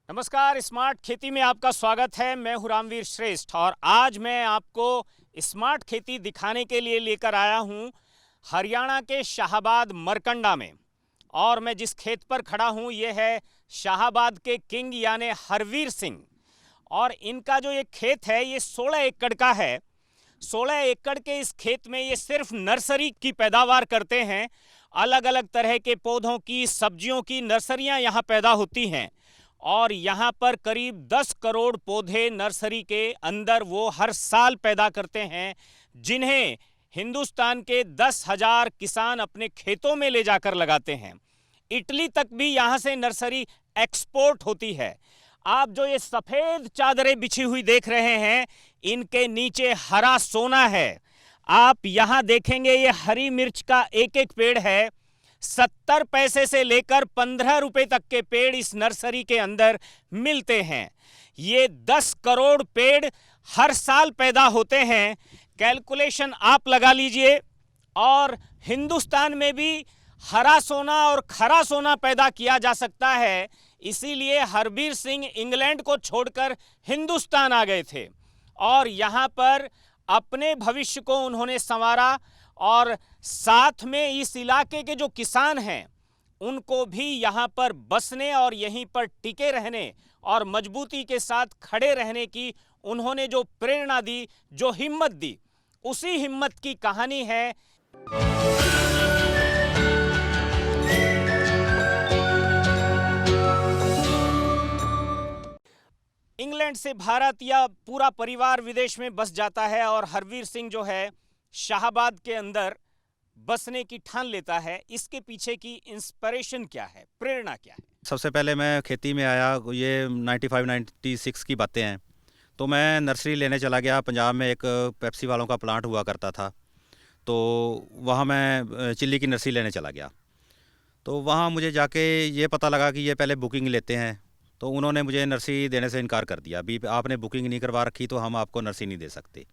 नमस्कार, स्मार्ट खेती में आपका स्वागत है। मैं हूं रामवीर श्रेष्ठ और आज मैं आपको स्मार्ट खेती दिखाने के लिए लेकर आया हूं हरियाणा के शाहाबाद मरकंडा में। और मैं जिस खेत पर खड़ा हूं ये है शाहाबाद के किंग यानी हरवीर सिंह। और इनका जो ये खेत है ये 16 एकड़ का है। 16 एकड़ के इस खेत में ये सिर्फ नर्सरी की पैदावार करते हैं। अलग अलग तरह के पौधों की, सब्जियों की नर्सरियां यहाँ पैदा होती हैं और यहाँ पर करीब 10 करोड़ पौधे नर्सरी के अंदर वो हर साल पैदा करते हैं, जिन्हें हिंदुस्तान के 10,000 किसान अपने खेतों में ले जाकर लगाते हैं। इटली तक भी यहाँ से नर्सरी एक्सपोर्ट होती है। आप जो ये सफेद चादरें बिछी हुई देख रहे हैं, इनके नीचे हरा सोना है। आप यहाँ देखेंगे ये हरी मिर्च का एक एक पेड़ है। 70 पैसे से लेकर 15 रुपए तक के पेड़ इस नर्सरी के अंदर मिलते हैं। ये 10 करोड़ पेड़ हर साल पैदा होते हैं। कैलकुलेशन आप लगा लीजिए। और हिंदुस्तान में भी हरा सोना और खरा सोना पैदा किया जा सकता है। इसीलिए हरवीर सिंह इंग्लैंड को छोड़कर हिंदुस्तान आ गए थे और यहाँ पर अपने भविष्य को उन्होंने संवारा। और साथ में इस इलाके के जो किसान हैं उनको भी यहाँ पर बसने और यहीं पर टिके रहने और मजबूती के साथ खड़े रहने की उन्होंने जो प्रेरणा दी, जो हिम्मत दी, उसी हिम्मत की कहानी है। इंग्लैंड से भारत या पूरा परिवार विदेश में बस जाता है और हरवीर सिंह जो है शाहाबाद के अंदर बसने की ठान लेता है। इसके पीछे की इंस्पिरेशन क्या है, प्रेरणा क्या है? सबसे पहले मैं खेती में आया, ये 95-96 की बातें हैं। तो मैं नर्सरी लेने चला गया। पंजाब में एक पेप्सी वालों का प्लांट हुआ करता था, तो वहाँ मैं चिल्ली की नर्सरी लेने चला गया। तो वहाँ मुझे जाके ये पता लगा कि ये पहले बुकिंग लेते हैं। तो उन्होंने मुझे नर्सरी देने से इनकार कर दिया। अभी आपने बुकिंग नहीं करवा रखी तो हम आपको नर्सरी नहीं दे सकते।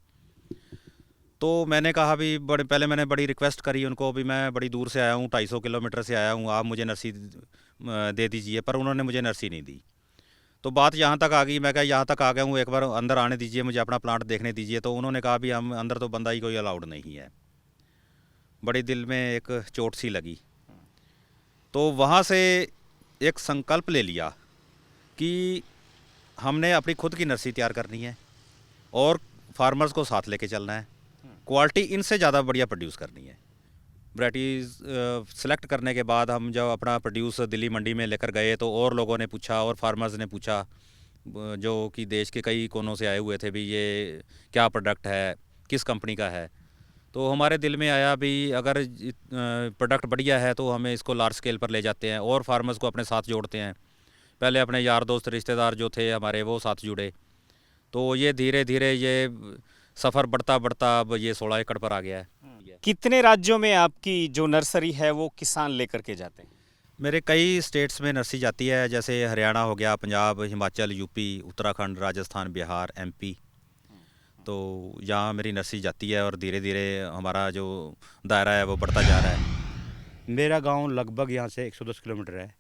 तो मैंने कहा भी पहले मैंने बड़ी रिक्वेस्ट करी उनको, भी मैं बड़ी दूर से आया हूँ, 250 किलोमीटर से आया हूँ, आप मुझे नर्सरी दे दीजिए। पर उन्होंने मुझे नर्सरी नहीं दी। तो बात यहाँ तक आ गई, मैं कहा यहाँ तक आ गया हूँ, एक बार अंदर आने दीजिए, मुझे अपना प्लांट देखने दीजिए। तो उन्होंने कहा भी हम अंदर तो बंदा ही कोई अलाउड नहीं है। बड़ी दिल में एक चोट सी लगी। तो वहाँ से एक संकल्प ले लिया कि हमने अपनी खुद की नर्सरी तैयार करनी है और फार्मर्स को साथ लेके चलना है। क्वालिटी इनसे ज़्यादा बढ़िया प्रोड्यूस करनी है। वैराइटीज़ सेलेक्ट करने के बाद हम जब अपना प्रोड्यूस दिल्ली मंडी में लेकर गए तो और लोगों ने पूछा और फार्मर्स ने पूछा, जो कि देश के कई कोनों से आए हुए थे, भी ये क्या प्रोडक्ट है, किस कंपनी का है। तो हमारे दिल में आया भी अगर प्रोडक्ट बढ़िया है तो हमें इसको लार्ज स्केल पर ले जाते हैं और फार्मर्स को अपने साथ जोड़ते हैं। पहले अपने यार दोस्त रिश्तेदार जो थे हमारे वो साथ जुड़े। तो ये धीरे धीरे ये सफ़र बढ़ता बढ़ता अब ये 16 एकड़ पर आ गया है। कितने राज्यों में आपकी जो नर्सरी है वो किसान लेकर के जाते हैं? मेरे कई स्टेट्स में नर्सरी जाती है, जैसे हरियाणा हो गया, पंजाब, हिमाचल, यूपी, उत्तराखंड, राजस्थान, बिहार, एमपी। तो यहाँ मेरी नर्सरी जाती है और धीरे धीरे हमारा जो दायरा है वो बढ़ता जा रहा है। मेरा गांव लगभग यहाँ से 110 किलोमीटर है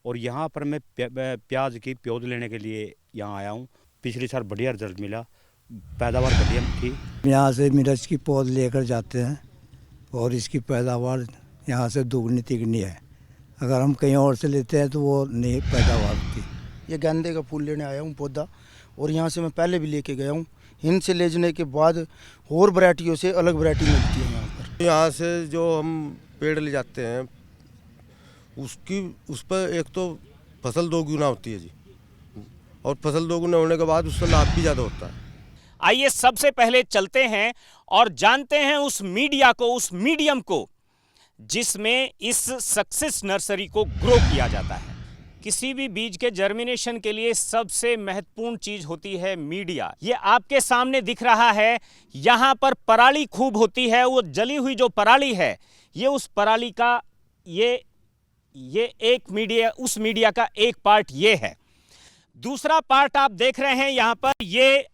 और यहाँ पर मैं प्याज की पौध लेने के लिए यहाँ आया हूँ। पिछले साल बढ़िया रिजल्ट मिला, पैदावार बढ़िया थी। यहाँ से मिर्च की पौध लेकर जाते हैं और इसकी पैदावार यहाँ से दुगनी तिगनी है। अगर हम कहीं और से लेते हैं तो वो नहीं पैदावार होती। ये गेंदे का फूल लेने आया हूँ पौधा, और यहाँ से मैं पहले भी लेके गया हूँ। इनसे ले जाने के बाद और वैरायटियों से अलग वैरायटी मिलती है यहाँ पर। यहाँ से जो हम पेड़ ले जाते हैं उस पर एक तो फसल दोगुना होती है जी, और फसल दोगुना होने के बाद उसका लाभ भी ज़्यादा होता है। आइए सबसे पहले चलते हैं और जानते हैं उस मीडिया को, उस मीडियम को जिसमें इस सक्सेस नर्सरी को ग्रो किया जाता है। किसी भी बीज के जर्मिनेशन के लिए सबसे महत्वपूर्ण चीज होती है मीडिया। ये आपके सामने दिख रहा है, यहां पर पराली खूब होती है। वो जली हुई जो पराली है, ये उस पराली का ये एक मीडिया, उस मीडिया का एक पार्ट ये है। दूसरा पार्ट आप देख रहे हैं यहां पर, ये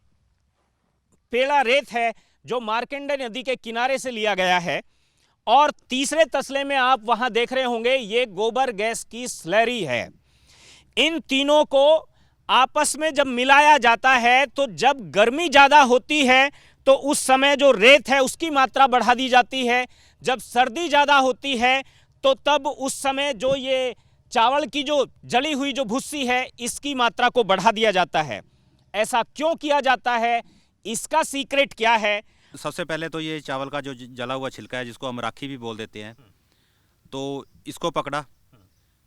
पेड़ा रेत है जो मार्कंडे नदी के किनारे से लिया गया है। और तीसरे तसले में आप वहां देख रहे होंगे ये गोबर गैस की स्लैरी है। इन तीनों को आपस में जब मिलाया जाता है तो जब गर्मी ज़्यादा होती है तो उस समय जो रेत है उसकी मात्रा बढ़ा दी जाती है, जब सर्दी ज़्यादा होती है तो तब उस समय जो ये चावल की जो जली हुई जो भुस्सी है इसकी मात्रा को बढ़ा दिया जाता है। ऐसा क्यों किया जाता है, इसका सीक्रेट क्या है? सबसे पहले तो ये चावल का जो जला हुआ छिलका है, जिसको हम राखी भी बोल देते हैं, तो इसको पकड़ा।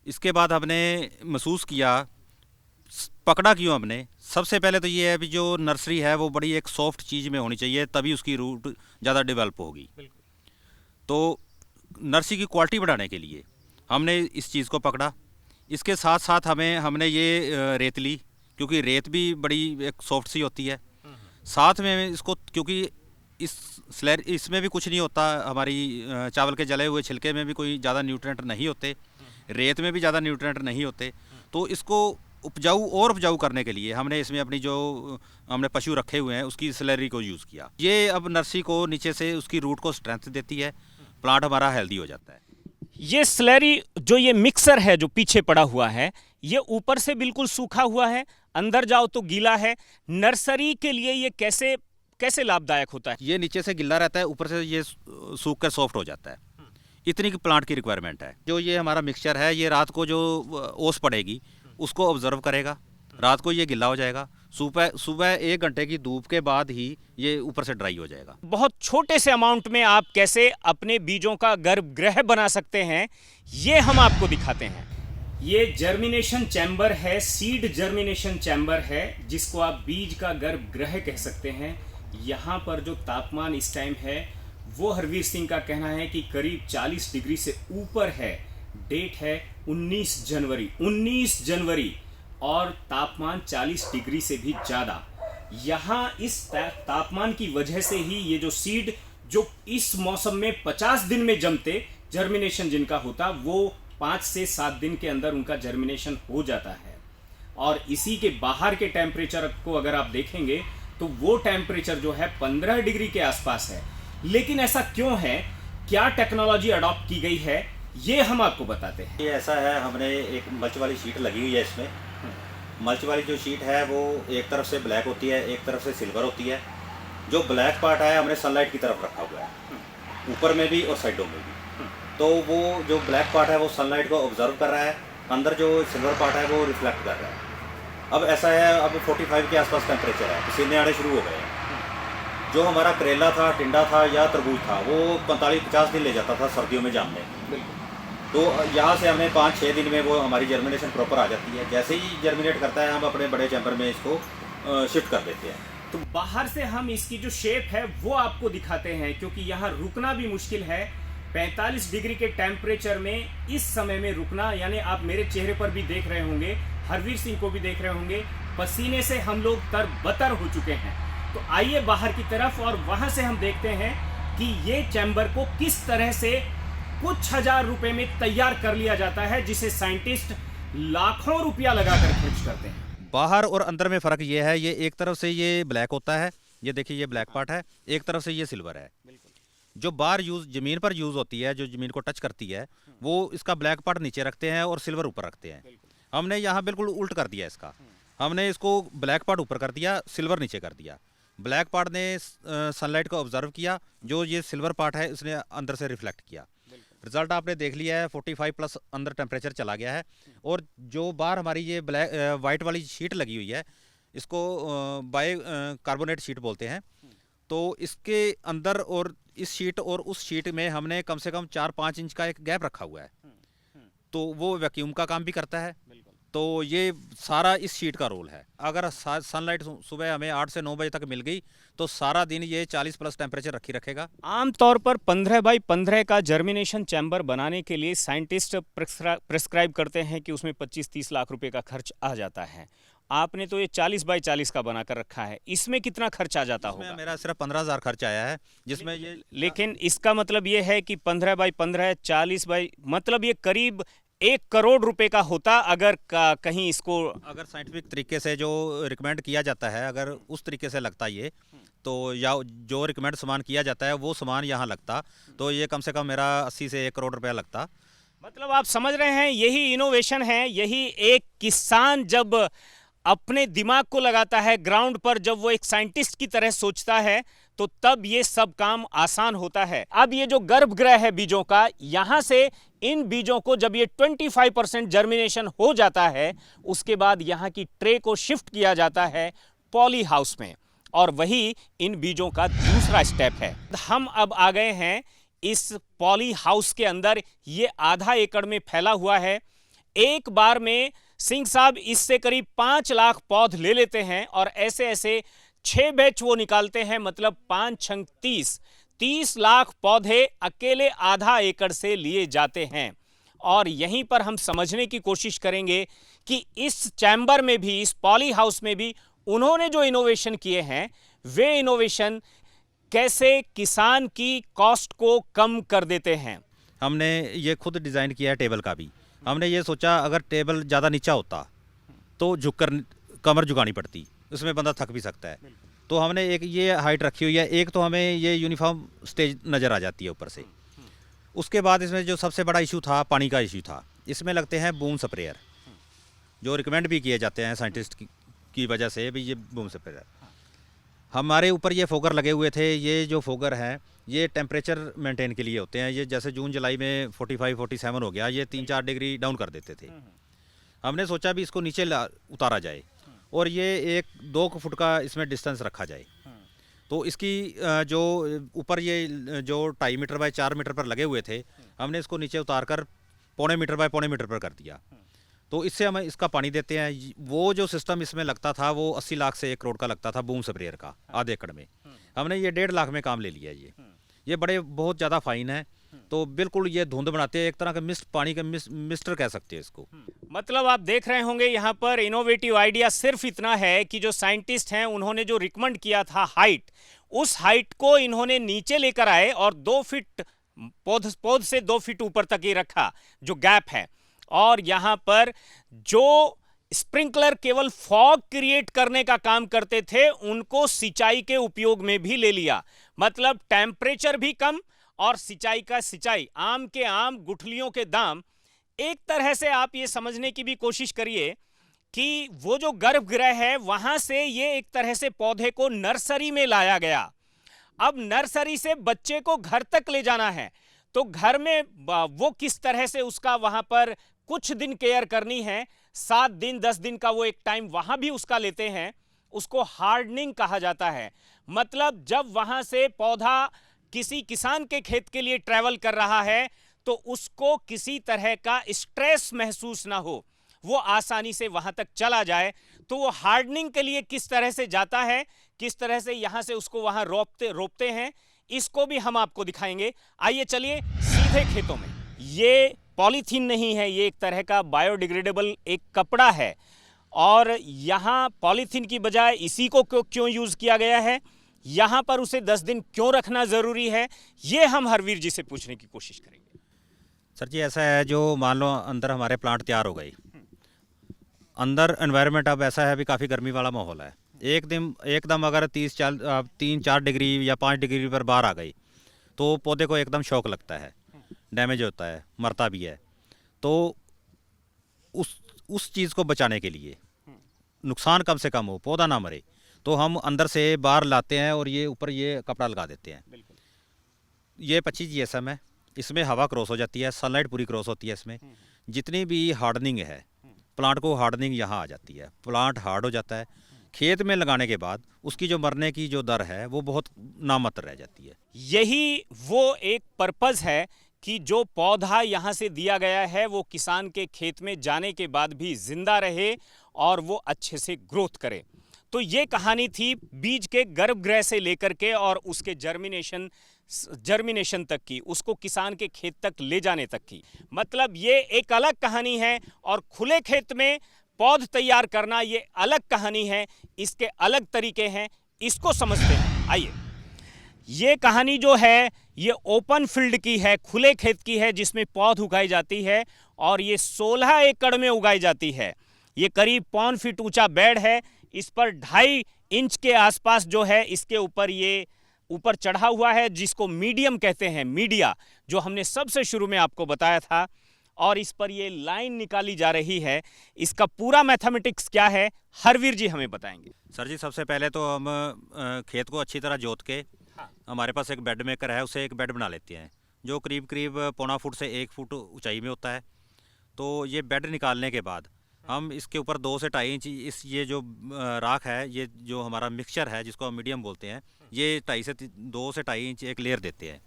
इसके बाद हमने महसूस किया, पकड़ा क्यों हमने, सबसे पहले तो ये है कि जो नर्सरी है वो बड़ी एक सॉफ्ट चीज़ में होनी चाहिए, तभी उसकी रूट ज़्यादा डेवलप होगी। तो नर्सरी की क्वालिटी बढ़ाने के लिए हमने इस चीज़ को पकड़ा। इसके साथ साथ हमने ये रेत ली, क्योंकि रेत भी बड़ी एक सॉफ्ट सी होती है। साथ में इसको, क्योंकि इसमें भी कुछ नहीं होता, हमारी चावल के जले हुए छिलके में भी कोई ज़्यादा न्यूट्रिएंट नहीं होते, रेत में भी ज़्यादा न्यूट्रिएंट नहीं होते। तो इसको उपजाऊ करने के लिए हमने इसमें अपनी जो हमने पशु रखे हुए हैं उसकी स्लरी को यूज़ किया। ये अब नर्सरी को नीचे से उसकी रूट को स्ट्रेंथ देती है, प्लांट हमारा हेल्दी हो जाता है। ये स्लरी जो ये मिक्सर है जो पीछे पड़ा हुआ है, ये ऊपर से बिल्कुल सूखा हुआ है, अंदर जाओ तो गीला है। नर्सरी के लिए ये कैसे लाभदायक होता है? ये नीचे से गीला रहता है, ऊपर से ये सूख कर सॉफ्ट हो जाता है। इतनी की प्लांट की रिक्वायरमेंट है। जो ये हमारा मिक्सचर है, ये रात को जो ओस पड़ेगी उसको ऑब्जर्व करेगा, रात को ये गिला हो जाएगा, सुबह 1 घंटे की धूप के बाद ही ये ऊपर से ड्राई हो जाएगा। बहुत छोटे से अमाउंट में आप कैसे अपने बीजों का गर्भगृह बना सकते हैं, ये हम आपको दिखाते हैं। ये जर्मिनेशन चैम्बर है, सीड जर्मिनेशन चैम्बर है, जिसको आप बीज का गर्भगृह कह सकते हैं। यहाँ पर जो तापमान इस टाइम है वो हरवीर सिंह का कहना है कि करीब 40 डिग्री से ऊपर है। डेट है 19 जनवरी और तापमान 40 डिग्री से भी ज़्यादा। यहाँ इस तापमान की वजह से ही ये जो सीड जो इस मौसम में 50 दिन में जमते, जर्मिनेशन जिनका होता, वो 5 से 7 दिन के अंदर उनका जर्मिनेशन हो जाता है। और इसी के बाहर के टेम्परेचर को अगर आप देखेंगे तो वो टेम्परेचर जो है 15 डिग्री के आसपास है। लेकिन ऐसा क्यों है, क्या टेक्नोलॉजी अडॉप्ट की गई है, ये हम आपको बताते हैं। ये ऐसा है, हमने एक मल्च वाली शीट लगी हुई है इसमें। मल्च वाली जो शीट है वो एक तरफ से ब्लैक होती है, एक तरफ से सिल्वर होती है। जो ब्लैक पार्ट है हमने सनलाइट की तरफ रखा हुआ है, ऊपर में भी और साइडों में भी। तो वो जो ब्लैक पार्ट है वो सनलाइट को ऑब्जर्व कर रहा है, अंदर जो सिल्वर पार्ट है वो रिफ्लेक्ट कर रहा है। अब ऐसा है, अब 45 के आसपास टेम्परेचर है, पसीने आने शुरू हो गए हैं। जो हमारा करेला था, टिंडा था या तरबूज था, वो 45-50 दिन ले जाता था सर्दियों में जामने। तो यहाँ से हमें 5-6 दिन में वो हमारी जर्मिनेशन प्रॉपर आ जाती है। जैसे ही जर्मिनेट करता है हम अपने बड़े चैम्बर में इसको शिफ्ट कर देते हैं। तो बाहर से हम इसकी जो शेप है वो आपको दिखाते हैं, क्योंकि यहाँ रुकना भी मुश्किल है। 45 डिग्री के टेम्परेचर में इस समय में रुकना, यानी आप मेरे चेहरे पर भी देख रहे होंगे, हरवीर सिंह को भी देख रहे होंगे, पसीने से हम लोग तरबतर हो चुके हैं। तो आइए बाहर की तरफ और वहां से हम देखते हैं कि ये चैम्बर को किस तरह से कुछ हजार रुपए में तैयार कर लिया जाता है, जिसे साइंटिस्ट लाखों रुपया लगाकर खर्च करते हैं। बाहर और अंदर में फ़र्क ये है, ये एक तरफ से ये ब्लैक होता है, ये देखिए ये ब्लैक पार्ट है, एक तरफ से ये सिल्वर है। जो बाहर ज़मीन पर यूज़ होती है, जो ज़मीन को टच करती है, वो इसका ब्लैक पार्ट नीचे रखते हैं और सिल्वर ऊपर रखते हैं। हमने यहाँ बिल्कुल उल्ट कर दिया इसका, हमने इसको ब्लैक पार्ट ऊपर कर दिया, सिल्वर नीचे कर दिया। ब्लैक पार्ट ने सनलाइट को ऑब्जर्व किया, जो ये सिल्वर पार्ट है इसने अंदर से रिफ्लेक्ट किया। रिजल्ट आपने देख लिया है, 45 प्लस अंदर टेम्परेचर चला गया है। और जो बाहर हमारी ये वाइट वाली शीट लगी हुई है, इसको बाय कार्बोनेट शीट बोलते हैं। तो इसके अंदर और इस शीट और उस शीट में हमने कम से कम 4-5 इंच का एक गैप रखा हुआ है, तो वो वैक्यूम का काम भी करता है। तो ये सारा इस शीट का रोल है। अगर सनलाइट सुबह हमें 8 से 9 बजे तक मिल गई तो सारा दिन ये 40 प्लस टेम्परेचर रखेगा। आमतौर पर 15 बाई 15 का जर्मिनेशन चैम्बर बनाने के लिए साइंटिस्ट प्रिस्क्राइब करते हैं कि उसमें 25-30 लाख रुपए का खर्च आ जाता है। आपने तो ये 40 बाई 40 का बनाकर रखा है, इसमें कितना खर्च आ जाता होगा? मेरा सिर्फ 15,000 खर्च आया है, जिसमें ये। लेकिन इसका मतलब ये है कि 15 बाई 15 40 बाई, मतलब ये करीब 1 करोड़ रुपए का होता अगर कहीं इसको, अगर साइंटिफिक तरीके से जो रिकमेंड किया जाता है, अगर उस तरीके से लगता ये, तो या जो रिकमेंड सामान किया जाता है वो सामान यहाँ लगता, तो ये कम से कम मेरा 80 से 1 करोड़ रुपया लगता। मतलब आप समझ रहे हैं, यही इनोवेशन है। यही एक किसान जब अपने दिमाग को लगाता है ग्राउंड पर, जब वो एक साइंटिस्ट की तरह सोचता है, तो तब ये सब काम आसान होता है। अब ये जो गर्भगृह है बीजों का, यहां से इन बीजों को जब ये 25% जर्मिनेशन हो जाता है, उसके बाद यहां की ट्रे को शिफ्ट किया जाता है पॉली हाउस में, और वही इन बीजों का दूसरा स्टेप है। हम अब आ गए हैं इस पॉली हाउस के अंदर। ये आधा एकड़ में फैला हुआ है। एक बार में सिंह साहब इससे करीब 5 लाख पौध ले लेते हैं, और ऐसे ऐसे 6 बैच वो निकालते हैं, मतलब 5 छंग 30 लाख पौधे अकेले आधा एकड़ से लिए जाते हैं। और यहीं पर हम समझने की कोशिश करेंगे कि इस चैम्बर में भी, इस पॉली हाउस में भी उन्होंने जो इनोवेशन किए हैं, वे इनोवेशन कैसे किसान की कॉस्ट को कम कर देते हैं। हमने ये खुद डिज़ाइन किया है टेबल का भी। हमने ये सोचा अगर टेबल ज़्यादा नीचा होता तो झुककर कमर झुकानी पड़ती, उसमें बंदा थक भी सकता है। तो हमने एक ये हाइट रखी हुई है। एक तो हमें ये यूनिफॉर्म स्टेज नज़र आ जाती है ऊपर से। उसके बाद इसमें जो सबसे बड़ा इशू था, पानी का इशू था। इसमें लगते हैं बूम स्प्रेयर, जो रिकमेंड भी किए जाते हैं साइंटिस्ट की वजह से भी। ये बूम स्प्रेयर हमारे ऊपर ये फोगर लगे हुए थे। ये जो फोगर है ये टेम्परेचर मेंटेन के लिए होते हैं। ये जैसे जून जुलाई में 45-47 हो गया, ये 3-4 डिग्री डाउन कर देते थे। हमने सोचा भी इसको नीचे उतारा जाए, और ये 1-2 फुट का इसमें डिस्टेंस रखा जाए। तो इसकी जो ऊपर ये जो 2.5 मीटर बाय 4 मीटर पर लगे हुए थे, हमने इसको नीचे उतार कर 0.25 मीटर बाय 0.25 मीटर पर कर दिया। तो इससे हम इसका पानी देते हैं। वो जो सिस्टम इसमें लगता था वो 80 लाख से 1 करोड़ का लगता था बूम स्प्रेयर का, आधे एकड़ में। हमने ये 1.5 लाख में काम ले लिया। ये बहुत ज़्यादा फाइन है। तो बिल्कुल ये धुंध बनाते हैं, एक तरह का मिस्ट, पानी का मिस्टर कह सकते हैं इसको। मतलब आप देख रहे होंगे यहाँ पर इनोवेटिव आइडिया सिर्फ इतना है कि जो साइंटिस्ट हैं उन्होंने जो रिकमेंड किया था हाइट, उस हाइट को इन्होंने नीचे लेकर आए और 2 फीट पौध से 2 फीट ऊपर तक ही रखा जो गैप है। और यहाँ पर जो स्प्रिंकलर केवल फॉग क्रिएट करने का काम करते थे, उनको सिंचाई के उपयोग में भी ले लिया। मतलब टेम्परेचर भी कम और सिंचाई का सिंचाई। आम के आम, गुठलियों के दाम। एक तरह से आप ये समझने की भी कोशिश करिए कि वो जो गर्भगृह है, वहां से ये एक तरह से पौधे को नर्सरी में लाया गया। अब नर्सरी से बच्चे को घर तक ले जाना है, तो घर में वो किस तरह से उसका वहां पर कुछ दिन केयर करनी है। 7 दिन 10 दिन का वो एक टाइम वहां भी उसका लेते हैं। उसको हार्डनिंग कहा जाता है। मतलब जब वहां से पौधा किसी किसान के खेत के लिए ट्रैवल कर रहा है, तो उसको किसी तरह का स्ट्रेस महसूस ना हो, वो आसानी से वहां तक चला जाए। तो वो हार्डनिंग के लिए किस तरह से जाता है, किस तरह से यहां से उसको वहां रोपते हैं, इसको भी हम आपको दिखाएंगे। आइए चलिए सीधे खेतों में। ये पॉलीथीन नहीं है, ये एक तरह का बायोडिग्रेडेबल एक कपड़ा है। और यहां पॉलीथीन की बजाय इसी को क्यों यूज किया गया है, यहां पर उसे 10 दिन क्यों रखना जरूरी है, ये हम हरवीर जी से पूछने की कोशिश करेंगे। सर जी ऐसा है, जो मान लो अंदर हमारे प्लांट तैयार हो गई, अंदर एनवायरनमेंट अब ऐसा है, अभी काफ़ी गर्मी वाला माहौल है। एकदम अगर 3-4 डिग्री या 5 डिग्री पर बाहर आ गई तो पौधे को एकदम शॉक लगता है, डैमेज होता है, मरता भी है। तो उस चीज़ को बचाने के लिए, नुकसान कम से कम हो, पौधा ना मरे, तो हम अंदर से बाहर लाते हैं और ये ऊपर ये कपड़ा लगा देते हैं। ये 25 GSM है। इसमें हवा क्रॉस हो जाती है, सनलाइट पूरी क्रॉस होती है इसमें। जितनी भी हार्डनिंग है प्लांट को, हार्डनिंग यहाँ आ जाती है। प्लांट हार्ड हो जाता है। खेत में लगाने के बाद उसकी जो मरने की जो दर है वो बहुत नाममात्र रह जाती है। यही वो एक पर्पस है कि जो पौधा यहाँ से दिया गया है वो किसान के खेत में जाने के बाद भी जिंदा रहे और वो अच्छे से ग्रोथ करे। तो ये कहानी थी बीज के गर्भगृह से लेकर के और उसके जर्मिनेशन तक की, उसको किसान के खेत तक ले जाने तक की। मतलब ये एक अलग कहानी है, और खुले खेत में पौध तैयार करना ये अलग कहानी है। इसके अलग तरीके हैं, इसको समझते हैं। आइए, ये कहानी जो है ये ओपन फील्ड की है, खुले खेत की है, जिसमें पौध उगाई जाती है, और ये 16 एकड़ में उगाई जाती है। ये करीब 1.25 फीट ऊंचा बेड है। इस पर 2.5 इंच के आसपास जो है इसके ऊपर ये ऊपर चढ़ा हुआ है, जिसको मीडियम कहते हैं, मीडिया, जो हमने सबसे शुरू में आपको बताया था। और इस पर ये लाइन निकाली जा रही है। इसका पूरा मैथमेटिक्स क्या है, हरवीर जी हमें बताएंगे। सर जी, सबसे पहले तो हम खेत को अच्छी तरह जोत के हमारे पास एक बेड मेकर है, उससे एक बेड बना लेते हैं जो करीब करीब 0.25 फुट से 1 फुट ऊंचाई में होता है। तो ये बेड निकालने के बाद हम इसके ऊपर 2 से 2.5 इंच ये जो राख है, ये जो हमारा मिक्सचर है जिसको हम मीडियम बोलते हैं, ये 2 से 2.5 इंच एक लेयर देते हैं।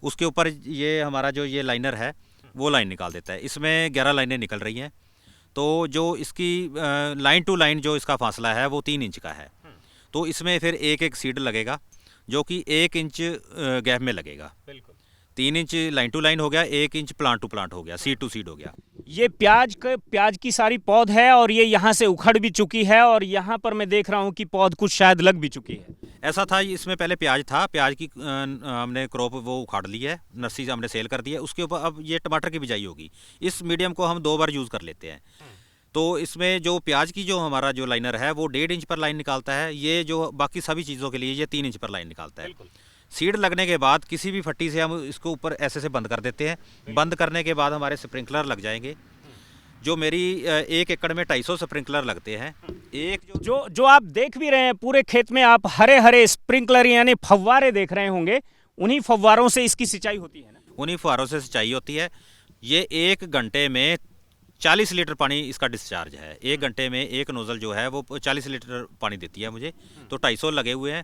उसके ऊपर ये हमारा जो ये लाइनर है वो लाइन निकाल देता है। इसमें 11 लाइनें निकल रही हैं। तो जो इसकी लाइन टू लाइन जो इसका फासला है वो 3 इंच का है। तो इसमें फिर एक सीड लगेगा जो कि 1 इंच गैप में लगेगा। बिल्कुल 3 इंच लाइन टू लाइन हो गया, 1 इंच प्लांट टू प्लांट हो गया, सीड टू सीड हो गया। ये प्याज की सारी पौध है और ये यहाँ से उखड़ भी चुकी है और यहाँ पर मैं देख रहा हूँ कि पौध कुछ शायद लग भी चुकी है। ऐसा था, इसमें पहले प्याज था, प्याज की हमने क्रॉप वो उखाड़ ली है, नर्सरी से हमने सेल कर दी है। उसके ऊपर अब ये टमाटर की बिजाई होगी। इस मीडियम को हम 2 बार यूज़ कर लेते हैं। तो इसमें जो प्याज की जो हमारा जो लाइनर है वो 1.5 इंच पर लाइन निकालता है। ये जो बाकी सभी चीज़ों के लिए ये 3 इंच पर लाइन निकालता है। सीड लगने के बाद किसी भी फट्टी से हम इसको ऊपर ऐसे से बंद कर देते हैं। बंद करने के बाद हमारे स्प्रिंकलर लग जाएंगे। जो मेरी 1 एकड़ में 250 स्प्रिंकलर लगते हैं। एक जो आप देख भी रहे हैं, पूरे खेत में आप हरे हरे स्प्रिंकलर यानी फव्वारे देख रहे होंगे। उन्हीं फव्वारों से इसकी सिंचाई होती है ना? उन्हीं फव्वारों से सिंचाई होती है। ये 1 घंटे में 40 लीटर पानी इसका डिस्चार्ज है। 1 घंटे में एक नोज़ल जो है वो 40 लीटर पानी देती है मुझे। तो 250 लगे हुए हैं।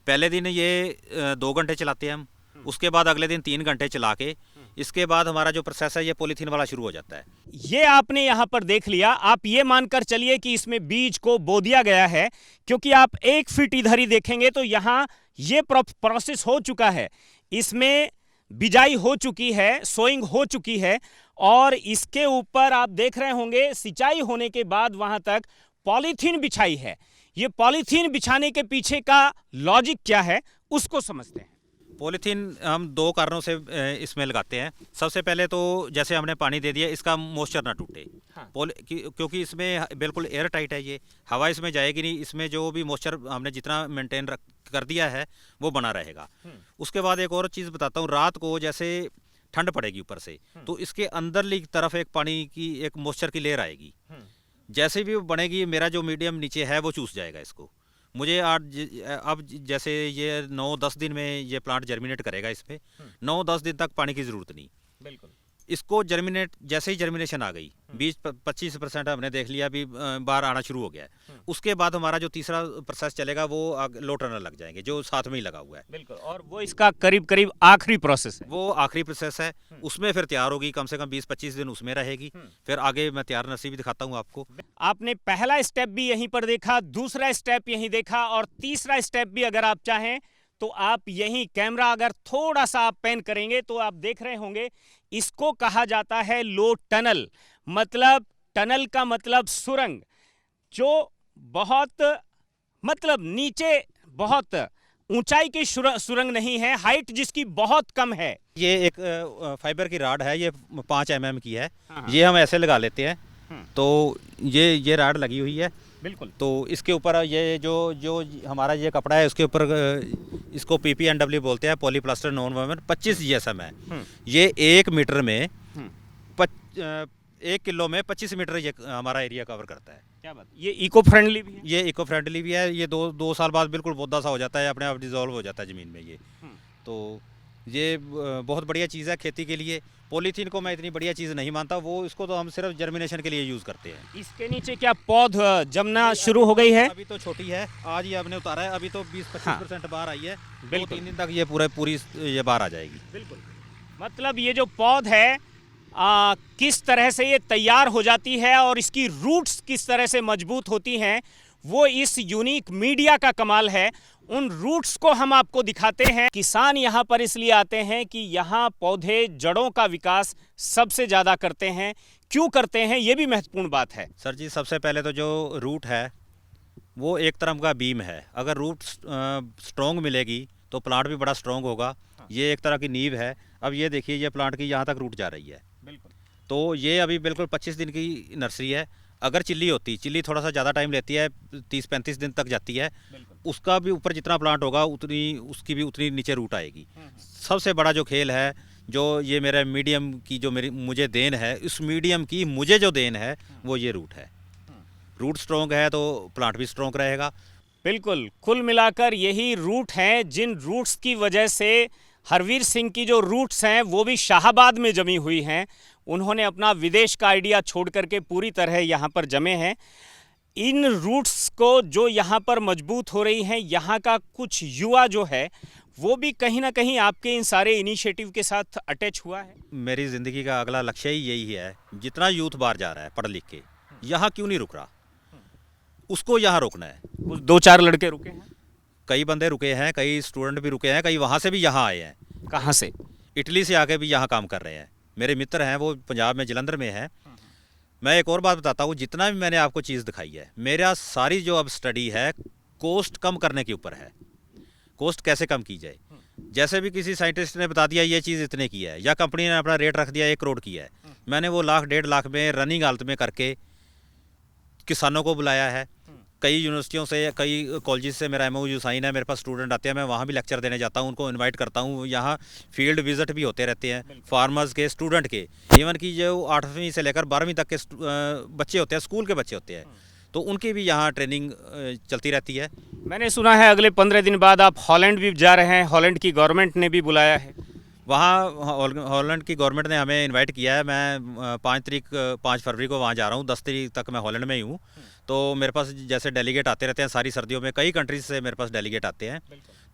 पहले दिन ये 2 घंटे चलाते हैं हम, उसके बाद अगले दिन 3 घंटे चला के इसके बाद हमारा जो प्रोसेस है ये पॉलीथीन वाला शुरू हो जाता है। ये आपने यहाँ पर देख लिया। आप ये मानकर चलिए कि इसमें बीज को बो दिया गया है, क्योंकि आप 1 फीट इधर ही देखेंगे तो यहाँ ये प्रोसेस हो चुका है। इसमें बिजाई हो चुकी है, सोइंग हो चुकी है और इसके ऊपर आप देख रहे होंगे सिंचाई होने के बाद वहां तक पॉलीथीन बिछाई है। ये पॉलीथीन बिछाने के पीछे का लॉजिक क्या है उसको समझते हैं। पॉलीथीन हम 2 कारणों से इसमें लगाते हैं। सबसे पहले तो जैसे हमने पानी दे दिया, इसका मॉइस्चर ना टूटे। हाँ। क्योंकि इसमें बिल्कुल एयर टाइट है, ये हवा इसमें जाएगी नहीं। इसमें जो भी मॉइस्चर हमने जितना मेंटेन कर दिया है वो बना रहेगा। उसके बाद एक और चीज़ बताता हूँ। रात को जैसे ठंड पड़ेगी ऊपर से, तो इसके अंदरली तरफ एक पानी की एक मॉइस्चर की लेयर आएगी। जैसे भी वो बनेगी, मेरा जो मीडियम नीचे है वो चूस जाएगा इसको। मुझे अब जैसे ये 9-10 दिन में ये प्लांट जर्मिनेट करेगा, इसमें 9-10 दिन तक पानी की ज़रूरत नहीं। बिल्कुल इसको जर्मिनेट जैसे ही जर्मिनेशन आ गई, 20-25% हमने देख लिया अभी बाहर आना शुरू हो गया है। उसके बाद हमारा जो तीसरा प्रोसेस चलेगा वो लो टनल लग जाएंगे जो साथ में ही लगा हुआ है। बिल्कुल, और वो इसका करीब करीब आखिरी प्रोसेस है। वो आखिरी प्रोसेस है। उसमें फिर तैयार होगी, कम से कम 20-25 दिन उसमें रहेगी। फिर आगे मैं तैयार नर्सरी भी दिखाता हूँ आपको। आपने पहला स्टेप भी यहीं पर देखा, दूसरा स्टेप यहीं देखा और तीसरा स्टेप भी अगर आप चाहें तो आप यहीं कैमरा अगर थोड़ा सा आप पैन करेंगे तो आप देख रहे होंगे। इसको कहा जाता है लो टनल। मतलब टनल का मतलब सुरंग, जो बहुत मतलब नीचे बहुत ऊंचाई की सुरंग नहीं है, हाइट जिसकी बहुत कम है। ये एक फाइबर की राड है, ये 5 mm की है। ये हम ऐसे लगा लेते हैं। तो ये राड लगी हुई है। बिल्कुल। तो इसके ऊपर ये जो हमारा ये कपड़ा है उसके ऊपर इसको PPNW बोलते हैं, पॉलीप्लास्टर नॉन वोवन 25 GSM है। ये 1 मीटर में 1 किलो में 25 मीटर ये हमारा एरिया कवर करता है। क्या बात, ये इको फ्रेंडली भी है। ये इको फ्रेंडली भी है। ये 2 साल बाद बिल्कुल पौधा सा हो जाता है, अपने आप डिजोल्व हो जाता है ज़मीन में ये। तो ये बहुत बढ़िया चीज़ है खेती के लिए। पॉलीथीन को मैं इतनी बढ़िया चीज़ नहीं मानता, वो इसको तो हम सिर्फ जर्मिनेशन के लिए यूज़ करते हैं। इसके नीचे क्या पौध जमना शुरू हो गई है? अभी तो छोटी है, आज ये हमने उतारा है। अभी तो 20-25% बाहर आई है। 2-3 दिन तक ये पूरी ये बाहर आ जाएगी। बिल्कुल। मतलब ये जो पौध है किस तरह से ये तैयार हो जाती है और इसकी रूट्स किस तरह से मजबूत होती हैं, वो इस यूनिक मीडिया का कमाल है। उन रूट्स को हम आपको दिखाते हैं। किसान यहाँ पर इसलिए आते हैं कि यहाँ पौधे जड़ों का विकास सबसे ज़्यादा करते हैं। क्यों करते हैं, ये भी महत्वपूर्ण बात है। सर जी, सबसे पहले तो जो रूट है वो एक तरह का बीम है। अगर रूट स्ट्रॉन्ग मिलेगी तो प्लांट भी बड़ा स्ट्रॉन्ग होगा। ये एक तरह की नींव है। अब ये देखिए, ये प्लांट की यहाँ तक रूट जा रही है। बिल्कुल। तो ये अभी बिल्कुल 25 दिन की नर्सरी है। अगर चिल्ली होती, चिल्ली थोड़ा सा ज़्यादा टाइम लेती है, 30-35 दिन तक जाती है। उसका भी ऊपर जितना प्लांट होगा उसकी भी उतनी नीचे रूट आएगी। सबसे बड़ा जो खेल है, जो ये मेरा मीडियम की जो मेरी मुझे देन है, इस मीडियम की मुझे जो देन है वो ये रूट है। रूट स्ट्रॉन्ग है तो प्लांट भी स्ट्रॉन्ग रहेगा। बिल्कुल, कुल मिलाकर यही रूट हैं जिन रूट्स की वजह से हरवीर सिंह की जो रूट्स हैं वो भी शाहाबाद में जमी हुई हैं। उन्होंने अपना विदेश का आइडिया छोड़ करके पूरी तरह यहाँ पर जमे हैं। इन रूट्स को जो यहाँ पर मजबूत हो रही हैं, यहाँ का कुछ युवा जो है वो भी कहीं ना कहीं आपके इन सारे इनिशिएटिव के साथ अटैच हुआ है। मेरी ज़िंदगी का अगला लक्ष्य ही यही है, जितना यूथ बाहर जा रहा है पढ़ लिख के, यहाँ क्यों नहीं रुक रहा, उसको यहाँ रोकना है। कुछ 2-4 लड़के रुके हैं। कई बंदे रुके हैं, कई स्टूडेंट भी रुके हैं, कई वहाँ से भी यहाँ आए हैं, कहाँ से? इटली से आके भी यहाँ काम कर रहे हैं। मेरे मित्र हैं वो पंजाब में जलंधर में हैं। मैं एक और बात बताता हूँ, जितना भी मैंने आपको चीज़ दिखाई है, मेरा सारी जो अब स्टडी है कोस्ट कम करने के ऊपर है। कोस्ट कैसे कम की जाए। जैसे भी किसी साइंटिस्ट ने बता दिया ये चीज़ इतने की है, या कंपनी ने अपना रेट रख दिया 1 करोड़ की है, मैंने वो 1-1.5 लाख में रनिंग हालत में करके किसानों को बुलाया है। कई यूनिवर्सिटियों से, कई कॉलेजेस से मेरा MOU साइन है, मेरे पास स्टूडेंट आते हैं, मैं वहाँ भी लेक्चर देने जाता हूँ, उनको इनवाइट करता हूँ। यहाँ फील्ड विजिट भी होते रहते हैं, फार्मर्स के, स्टूडेंट के, इवन कि जो 8वीं से लेकर 12वीं तक के बच्चे होते हैं, स्कूल के बच्चे होते हैं, तो उनकी भी यहाँ ट्रेनिंग चलती रहती है। मैंने सुना है अगले 15 दिन बाद आप हॉलैंड भी जा रहे हैं, हॉलैंड की गवर्नमेंट ने भी बुलाया है। वहाँ हॉलैंड की गवर्नमेंट ने हमें इनवाइट किया है। मैं 5 फरवरी को वहाँ जा रहा हूँ, 10 तारीख तक मैं हॉलैंड में ही हूँ। तो मेरे पास जैसे डेलीगेट आते रहते हैं सारी सर्दियों में, कई कंट्रीज से मेरे पास डेलीगेट आते हैं।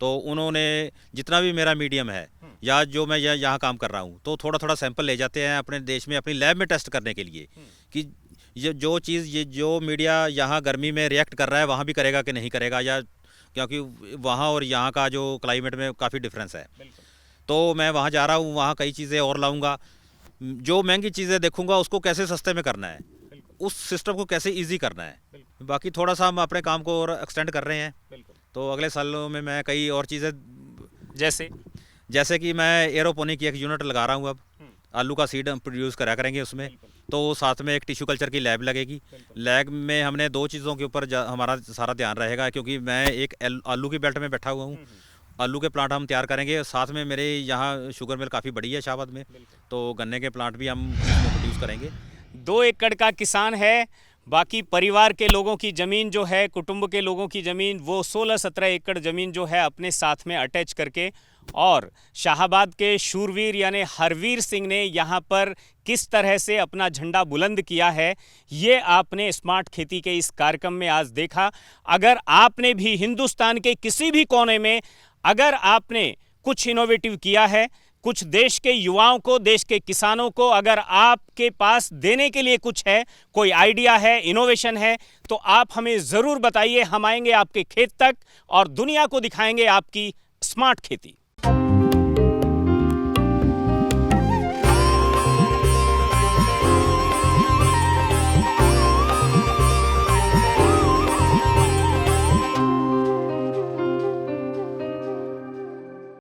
तो उन्होंने जितना भी मेरा मीडियम है या जो मैं यहाँ काम कर रहा हूँ, तो थोड़ा थोड़ा सैंपल ले जाते हैं अपने देश में, अपनी लैब में टेस्ट करने के लिए कि ये जो चीज़, ये जो मीडिया यहाँ गर्मी में रिएक्ट कर रहा है वहाँ भी करेगा कि नहीं करेगा, या क्योंकि वहाँ और यहाँ का जो क्लाइमेट में काफ़ी डिफरेंस है। तो मैं वहाँ जा रहा हूँ, वहाँ कई चीज़ें और लाऊंगा। जो महंगी चीज़ें देखूंगा उसको कैसे सस्ते में करना है, उस सिस्टम को कैसे इजी करना है। बाकी थोड़ा सा हम अपने काम को और एक्सटेंड कर रहे हैं। तो अगले सालों में मैं कई और चीज़ें, जैसे कि मैं एरोपोनिक की एक यूनिट लगा रहा हूँ। अब आलू का सीड हम प्रोड्यूस करा करेंगे उसमें, तो साथ में एक टिश्यू कल्चर की लैब लगेगी। लैब में हमने 2 चीज़ों के ऊपर हमारा सारा ध्यान रहेगा, क्योंकि मैं एक आलू की बेल्ट में बैठा हुआ हूँ। आलू के प्लांट हम तैयार करेंगे, साथ में मेरे यहाँ शुगर मिल काफ़ी बड़ी है शाहबाद में, तो गन्ने के प्लांट भी हम प्रोड्यूस करेंगे। 2 एकड़ का किसान है, बाकी परिवार के लोगों की ज़मीन जो है, कुटुंब के लोगों की ज़मीन, वो 16-17 एकड़ ज़मीन जो है अपने साथ में अटैच करके, और शाहाबाद के शूरवीर यानी हरवीर सिंह ने यहाँ पर किस तरह से अपना झंडा बुलंद किया है, ये आपने स्मार्ट खेती के इस कार्यक्रम में आज देखा। अगर आपने भी हिंदुस्तान के किसी भी कोने में अगर आपने कुछ इनोवेटिव किया है, कुछ देश के युवाओं को, देश के किसानों को अगर आपके पास देने के लिए कुछ है, कोई आइडिया है, इनोवेशन है, तो आप हमें ज़रूर बताइए। हम आएंगे आपके खेत तक और दुनिया को दिखाएंगे आपकी स्मार्ट खेती।